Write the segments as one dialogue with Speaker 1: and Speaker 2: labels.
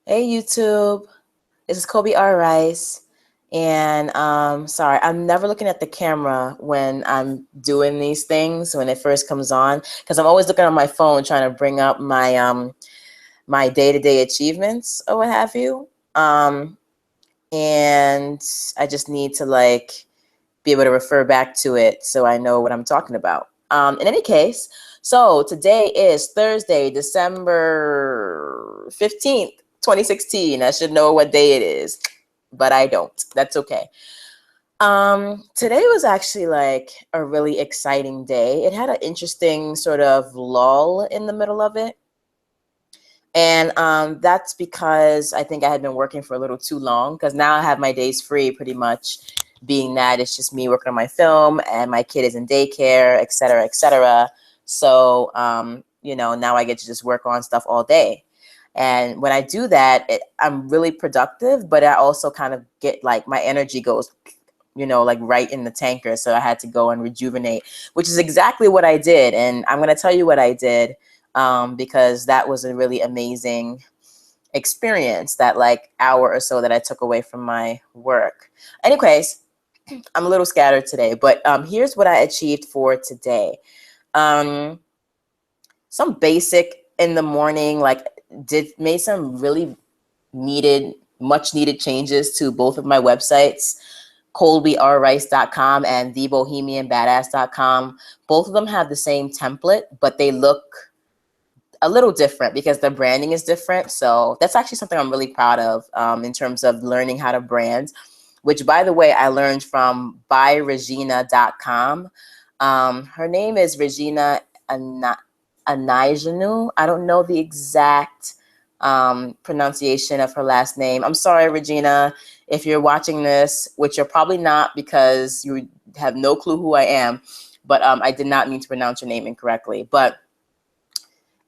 Speaker 1: Hey YouTube, this is Kobe R. Rice. And sorry, I'm never looking at the camera when I'm doing these things when it first comes on, because I'm always looking on my phone trying to bring up my day-to-day achievements or what have you. And I just need to like be able to refer back to it so I know what I'm talking about. In any case, so today is Thursday, December 15th, 2016. I should know what day it is, but I don't. That's okay. Today was actually like a really exciting day. It had an interesting sort of lull in the middle of it. And that's because I think I had been working for a little too long, because now I have my days free pretty much, being that it's just me working on my film and my kid is in daycare, et cetera, et cetera. So, now I get to just work on stuff all day. And when I do that, I'm really productive, but I also kind of get like my energy goes, like right in the tanker. So I had to go and rejuvenate, which is exactly what I did. And I'm going to tell you what I did, because that was a really amazing experience, that like hour or so that I took away from my work. Anyways, I'm a little scattered today, but here's what I achieved for today. Um, some basic in the morning, like made some really much needed changes to both of my websites, colbyrrice.com and thebohemianbadass.com. Both of them have the same template, but they look a little different because the branding is different. So that's actually something I'm really proud of, in terms of learning how to brand, which, by the way, I learned from byregina.com. Her name is Regina Anijanu. I don't know the exact pronunciation of her last name. I'm sorry, Regina, if you're watching this, which you're probably not because you have no clue who I am, but I did not mean to pronounce your name incorrectly. But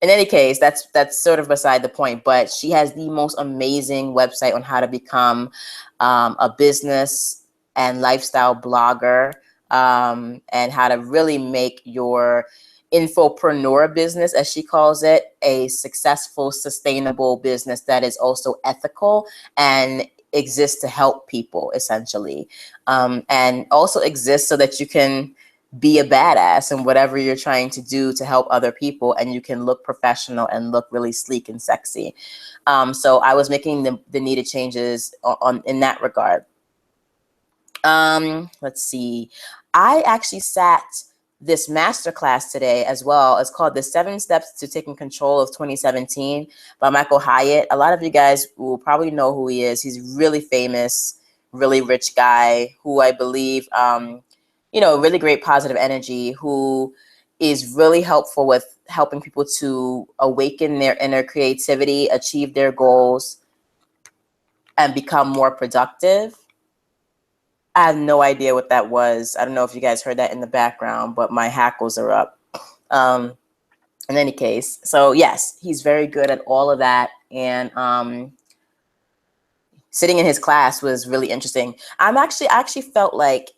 Speaker 1: in any case, that's sort of beside the point. But she has the most amazing website on how to become a business and lifestyle blogger, and how to really make your infopreneur business, as she calls it, a successful, sustainable business that is also ethical and exists to help people, essentially, and also exists so that you can be a badass in whatever you're trying to do to help other people, and you can look professional and look really sleek and sexy. So I was making the needed changes in that regard. Let's see. I actually sat this masterclass today as well. It's called The 7 Steps to Taking Control of 2017 by Michael Hyatt. A lot of you guys will probably know who he is. He's really famous, really rich guy who I believe, really great positive energy, who is really helpful with helping people to awaken their inner creativity, achieve their goals, and become more productive. I have no idea what that was. I don't know if you guys heard that in the background, but my hackles are up. Um, in any case, so yes, he's very good at all of that. And sitting in his class was really interesting. I actually felt like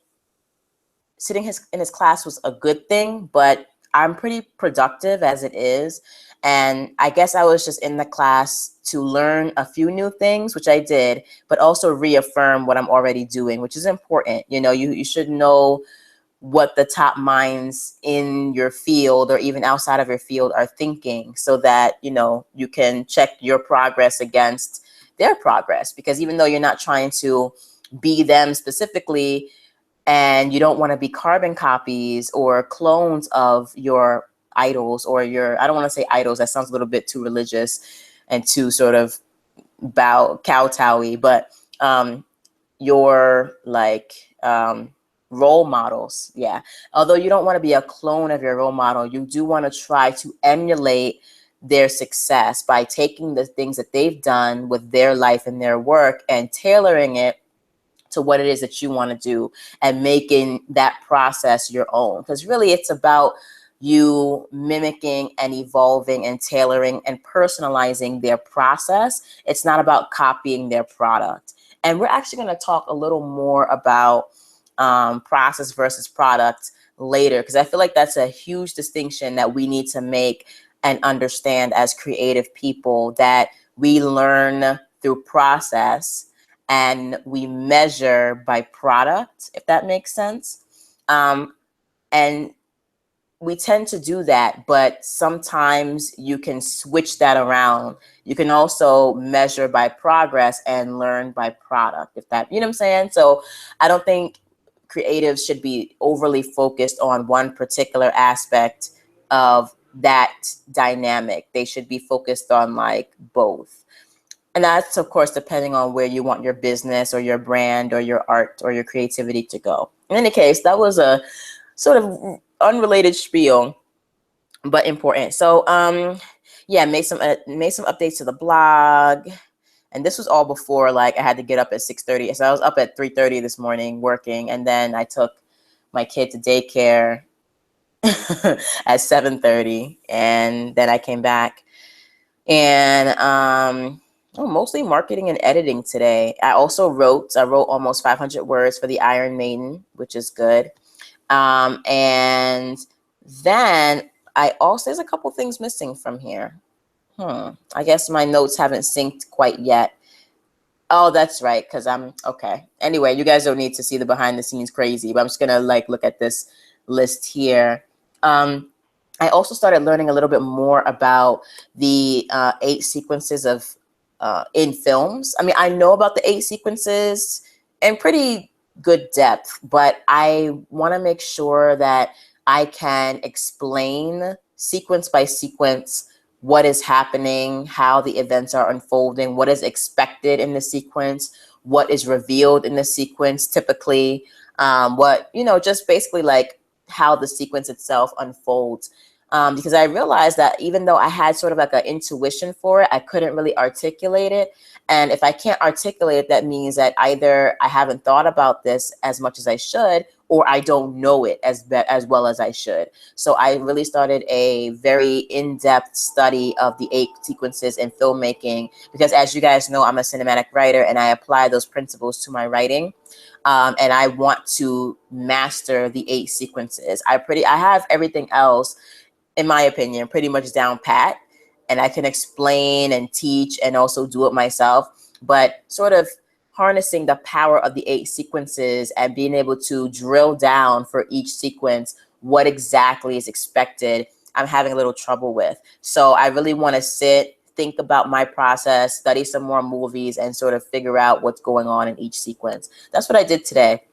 Speaker 1: sitting in his class was a good thing, but I'm pretty productive as it is. And I guess I was just in the class to learn a few new things, which I did, but also reaffirm what I'm already doing, which is important. You should know what the top minds in your field or even outside of your field are thinking, so that, you can check your progress against their progress. Because even though you're not trying to be them specifically, and you don't want to be carbon copies or clones of your idols, or I don't want to say idols, that sounds a little bit too religious and too sort of kowtowy, but your like role models. Yeah. Although you don't want to be a clone of your role model, you do want to try to emulate their success by taking the things that they've done with their life and their work and tailoring it to what it is that you want to do, and making that process your own. Because really it's about you mimicking and evolving and tailoring and personalizing their process. It's not about copying their product. And we're actually going to talk a little more about process versus product later, because I feel like that's a huge distinction that we need to make and understand as creative people, that we learn through process, and we measure by product, if that makes sense. And we tend to do that, but sometimes you can switch that around. You can also measure by progress and learn by product, if that, you know what I'm saying? So I don't think creatives should be overly focused on one particular aspect of that dynamic. They should be focused on like both. And that's, of course, depending on where you want your business or your brand or your art or your creativity to go. In any case, that was a sort of unrelated spiel, but important. So yeah, made some updates to the blog, and this was all before like I had to get up at 6:30. So I was up at 3:30 this morning working, and then I took my kid to daycare at 7:30, and then I came back and mostly marketing and editing today. I wrote almost 500 words for the Iron Maiden, which is good. And then there's a couple things missing from here. I guess my notes haven't synced quite yet. Oh, that's right, because I'm okay. Anyway, you guys don't need to see the behind the scenes crazy, but I'm just gonna like look at this list here. I also started learning a little bit more about the 8 sequences of in films. I mean, I know about the 8 sequences in pretty good depth, but I want to make sure that I can explain sequence by sequence what is happening, how the events are unfolding, what is expected in the sequence, what is revealed in the sequence typically, just basically like how the sequence itself unfolds. Because I realized that even though I had sort of like an intuition for it, I couldn't really articulate it. And if I can't articulate it, that means that either I haven't thought about this as much as I should, or I don't know it as well as I should. So I really started a very in-depth study of the 8 sequences in filmmaking, because as you guys know, I'm a cinematic writer and I apply those principles to my writing. And I want to master the 8 sequences. I have everything else, in my opinion, pretty much down pat, and I can explain and teach and also do it myself. But sort of harnessing the power of the 8 sequences and being able to drill down for each sequence what exactly is expected, I'm having a little trouble with. So I really want to think about my process, study some more movies, and sort of figure out what's going on in each sequence. That's what I did today.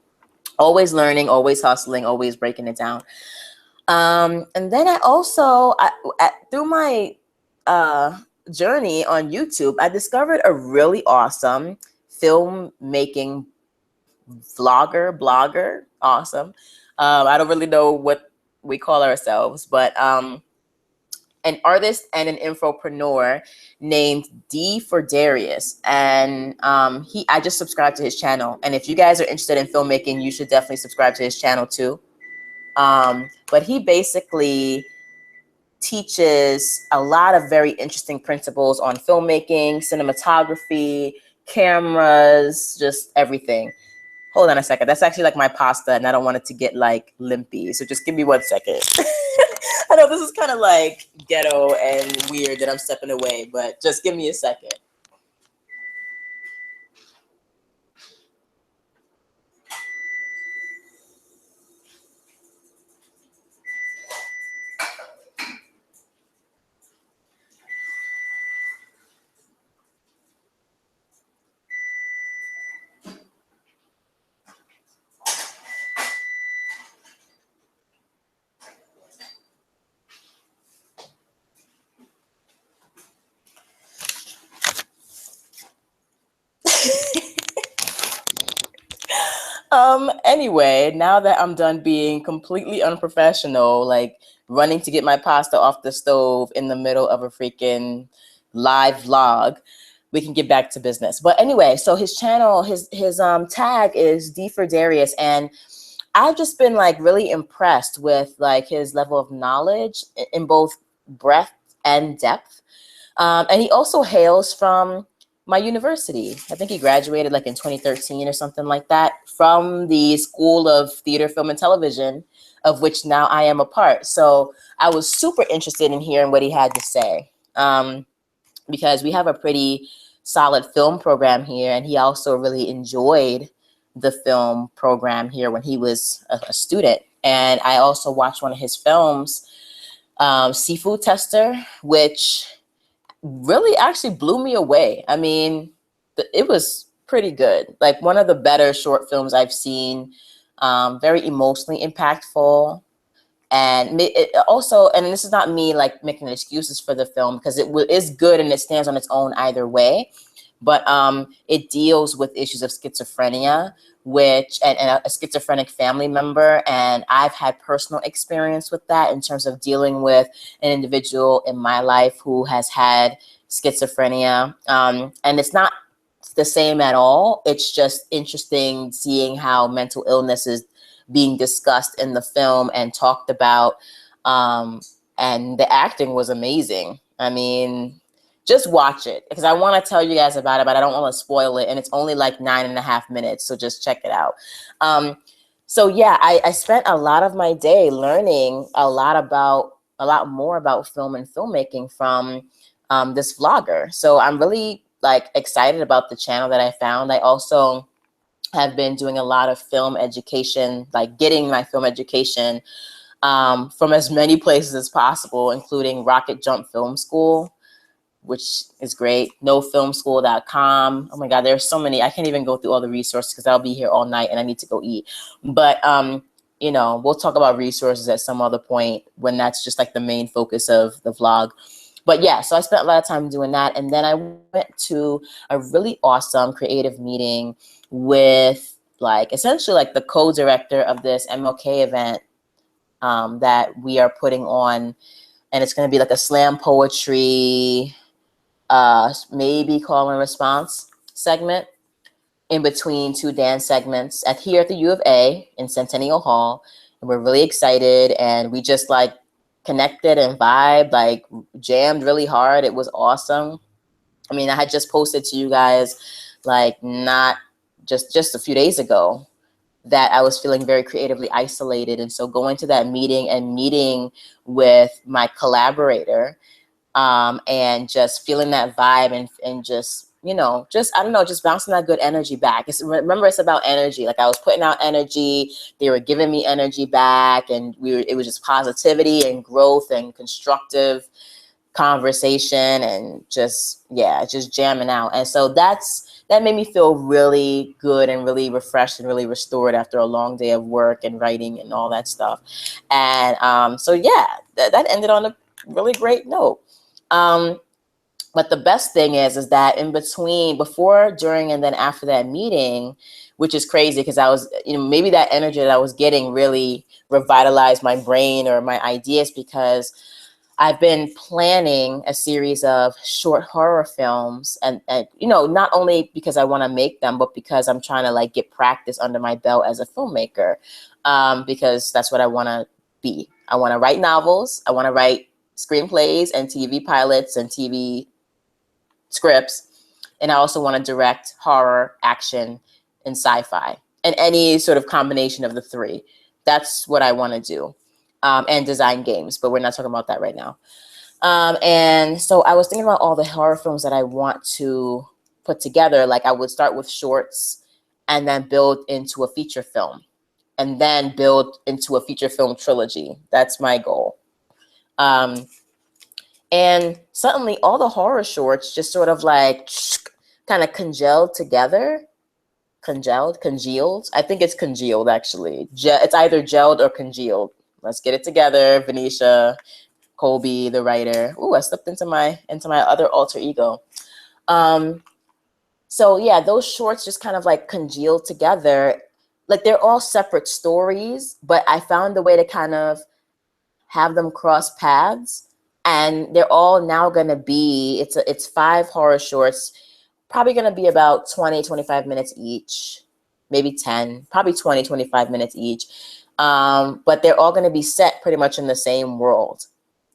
Speaker 1: Always learning, always hustling, always breaking it down. And then I also, through my journey on YouTube, I discovered a really awesome filmmaking blogger. Awesome. I don't really know what we call ourselves, but an artist and an infopreneur named D for Darius. And I just subscribed to his channel. And if you guys are interested in filmmaking, you should definitely subscribe to his channel too. But he basically teaches a lot of very interesting principles on filmmaking, cinematography, cameras, just everything. Hold on a second. That's actually like my pasta, and I don't want it to get like limpy. So just give me 1 second. I know this is kind of like ghetto and weird that I'm stepping away, but just give me a second. Anyway, now that I'm done being completely unprofessional, like running to get my pasta off the stove in the middle of a freaking live vlog, we can get back to business. But anyway, so his channel, his tag is D for Darius, and I've just been like really impressed with like his level of knowledge in both breadth and depth. And he also hails from my university. I think he graduated like in 2013 or something like that, from the School of Theater, Film, and Television, of which now I am a part. So I was super interested in hearing what he had to say, because we have a pretty solid film program here, and he also really enjoyed the film program here when he was a student. And I also watched one of his films, Seafood Tester, which really actually blew me away. I mean, it was pretty good. Like one of the better short films I've seen. Very emotionally impactful. And it also, and this is not me like making excuses for the film, because it is good and it stands on its own either way. But it deals with issues of schizophrenia, which and a schizophrenic family member. And I've had personal experience with that in terms of dealing with an individual in my life who has had schizophrenia. And it's not the same at all. It's just interesting seeing how mental illness is being discussed in the film and talked about. And the acting was amazing. I mean, just watch it, because I want to tell you guys about it, but I don't want to spoil it. And it's only like 9.5 minutes, so just check it out. So yeah, I spent a lot of my day learning a lot more about film and filmmaking from this vlogger. So I'm really like excited about the channel that I found. I also have been doing a lot of film education, like getting my film education from as many places as possible, including Rocket Jump Film School, which is great, nofilmschool.com. Oh my God, there's so many. I can't even go through all the resources because I'll be here all night and I need to go eat. But, you know, we'll talk about resources at some other point when that's just like the main focus of the vlog. But yeah, so I spent a lot of time doing that. And then I went to a really awesome creative meeting with like essentially like the co-director of this MLK event that we are putting on. And it's going to be like a slam poetry, maybe call and response segment in between two dance segments here at the U of A in Centennial Hall. And we're really excited, and we just like connected and vibed, like jammed really hard. It was awesome. I mean, I had just posted to you guys like not just a few days ago that I was feeling very creatively isolated. And so going to that meeting and meeting with my collaborator, and just feeling that vibe and just, you know, just, I don't know, just bouncing that good energy back. Remember, it's about energy. Like I was putting out energy, they were giving me energy back, and it was just positivity and growth and constructive conversation and just, yeah, just jamming out. And so that made me feel really good and really refreshed and really restored after a long day of work and writing and all that stuff. And so yeah, that ended on a really great note. But the best thing is that in between, before, during, and then after that meeting, which is crazy because I was, you know, maybe that energy that I was getting really revitalized my brain or my ideas, because I've been planning a series of short horror films, and you know, not only because I want to make them, but because I'm trying to like get practice under my belt as a filmmaker, because that's what I want to be. I want to write novels. I want to write screenplays and TV pilots and TV scripts. And I also want to direct horror, action, and sci-fi, and any sort of combination of the three. That's what I want to do. And design games, but we're not talking about that right now. And so I was thinking about all the horror films that I want to put together. Like I would start with shorts and then build into a feature film, and then build into a feature film trilogy. That's my goal. And suddenly all the horror shorts just sort of like kind of congealed together. Congealed. I think it's congealed actually. It's either gelled or congealed. Let's get it together, Venetia, Colby, the writer. Ooh, I slipped into my other alter ego. So yeah, those shorts just kind of like congealed together. Like they're all separate stories, but I found a way to kind of have them cross paths. And they're all now going to be, it's 5 horror shorts, probably going to be about 20, 25 minutes each, maybe 10, probably 20, 25 minutes each. But they're all going to be set pretty much in the same world,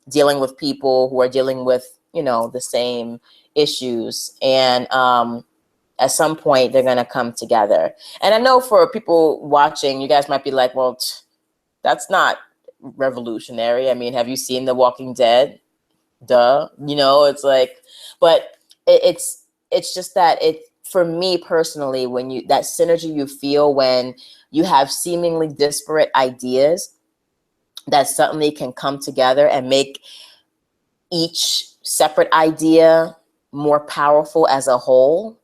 Speaker 1: dealing with people who are dealing with, you know, the same issues. And at some point, they're going to come together. And I know for people watching, you guys might be like, well, that's not revolutionary. I mean, have you seen The Walking Dead? Duh. You know, it's like, but it's it's just that for me personally, when that synergy you feel when you have seemingly disparate ideas that suddenly can come together and make each separate idea more powerful as a whole,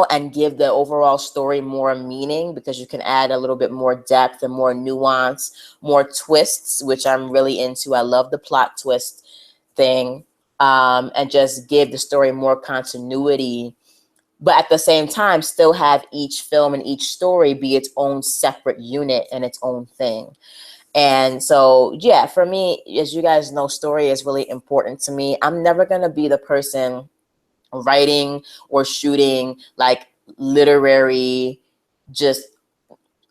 Speaker 1: and give the overall story more meaning, because you can add a little bit more depth and more nuance, more twists, which I'm really into. I love the plot twist thing, and just give the story more continuity, but at the same time still have each film and each story be its own separate unit and its own thing. And so, yeah, for me, as you guys know, story is really important to me. I'm never going to be the person writing or shooting like literary, just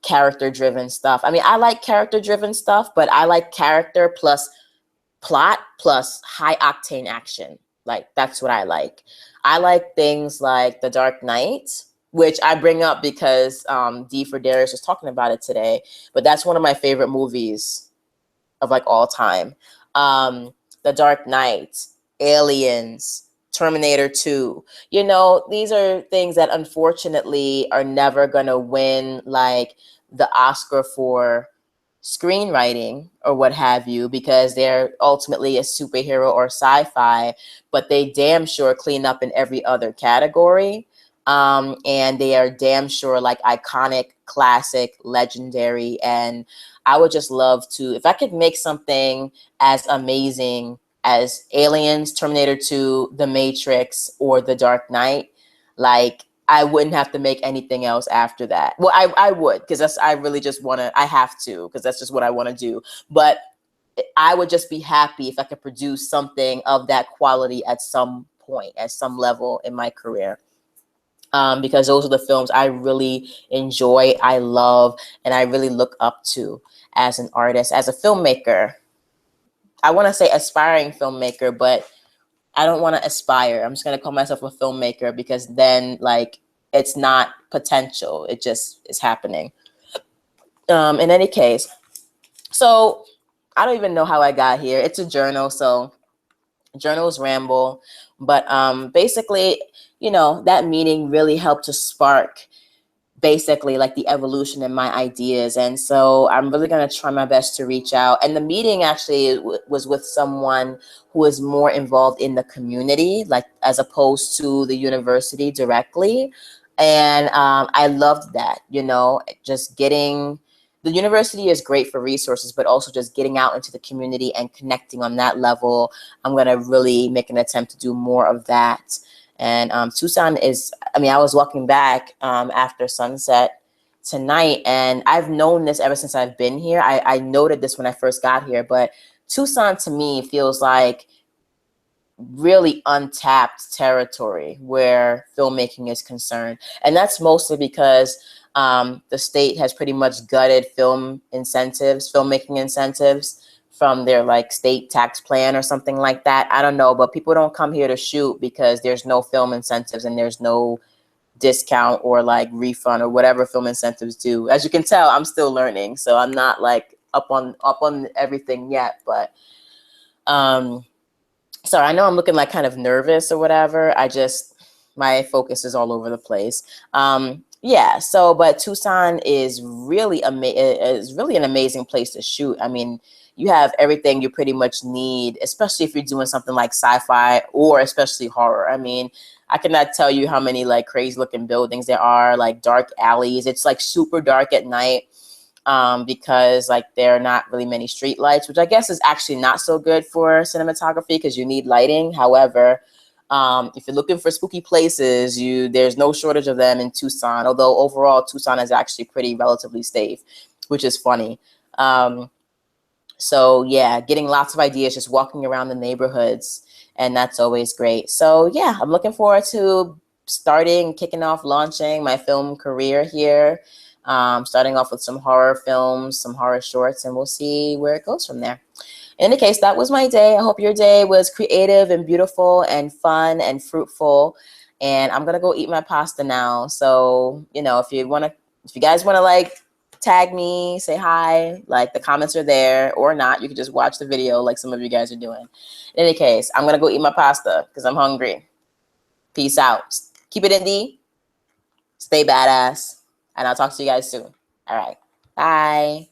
Speaker 1: character driven stuff. I mean, I like character driven stuff, but I like character plus plot plus high octane action. Like, that's what I like. I like things like The Dark Knight, which I bring up because D for Darius was talking about it today. But that's one of my favorite movies of like all time. The Dark Knight, Aliens, Terminator 2. These are things that unfortunately are never gonna win like the Oscar for screenwriting or what have you, because they're ultimately a superhero or sci-fi, but they damn sure clean up in every other category. And they are damn sure like iconic, classic, legendary. And I would just love to, if I could make something as amazing as Aliens, Terminator 2, The Matrix, or The Dark Knight, like, I wouldn't have to make anything else after that. Well, I would, because I really just want to, I have to, because that's just what I want to do. But I would just be happy if I could produce something of that quality at some point, at some level in my career. Because those are the films I really enjoy, I love, and I really look up to as an artist, as a filmmaker. I want to say aspiring filmmaker, but I don't want to aspire. I'm just going to call myself a filmmaker, because then like it's not potential. It just is happening. In any case, so I don't even know how I got here. It's a journal, so journals ramble. But basically, that meeting really helped to spark basically like the evolution in my ideas. And so I'm really going to try my best to reach out. And the meeting actually was with someone who is more involved in the community, like as opposed to the university directly. And I loved that, just getting, the university is great for resources, but also just getting out into the community and connecting on that level. I'm going to really make an attempt to do more of that. And Tucson is, I mean, I was walking back after sunset tonight, and I've known this ever since I've been here. I noted this when I first got here, but Tucson to me feels like really untapped territory where filmmaking is concerned. And that's mostly because the state has pretty much gutted filmmaking incentives from their like state tax plan or something like that. I don't know, but people don't come here to shoot because there's no film incentives and there's no discount or like refund or whatever film incentives do. As you can tell, I'm still learning, so I'm not like up on everything yet. But sorry, I know I'm looking like kind of nervous or whatever. My focus is all over the place. Yeah, so but Tucson is really an amazing place to shoot. I mean, you have everything you pretty much need, especially if you're doing something like sci-fi or especially horror. I mean, I cannot tell you how many like crazy looking buildings there are, like dark alleys. It's like super dark at night because like there are not really many street lights, which I guess is actually not so good for cinematography because you need lighting. However, if you're looking for spooky places, there's no shortage of them in Tucson, although overall Tucson is actually pretty relatively safe, which is funny. So yeah, getting lots of ideas, just walking around the neighborhoods, and that's always great. So yeah, I'm looking forward to kicking off, launching my film career here. Starting off with some horror films, some horror shorts, and we'll see where it goes from there. In any case, that was my day. I hope your day was creative and beautiful and fun and fruitful. And I'm gonna go eat my pasta now. So, if you guys wanna like tag me, say hi, like the comments are there, or not. You can just watch the video like some of you guys are doing. In any case, I'm gonna go eat my pasta because I'm hungry. Peace out. Keep it indie. Stay badass. And I'll talk to you guys soon. All right. Bye.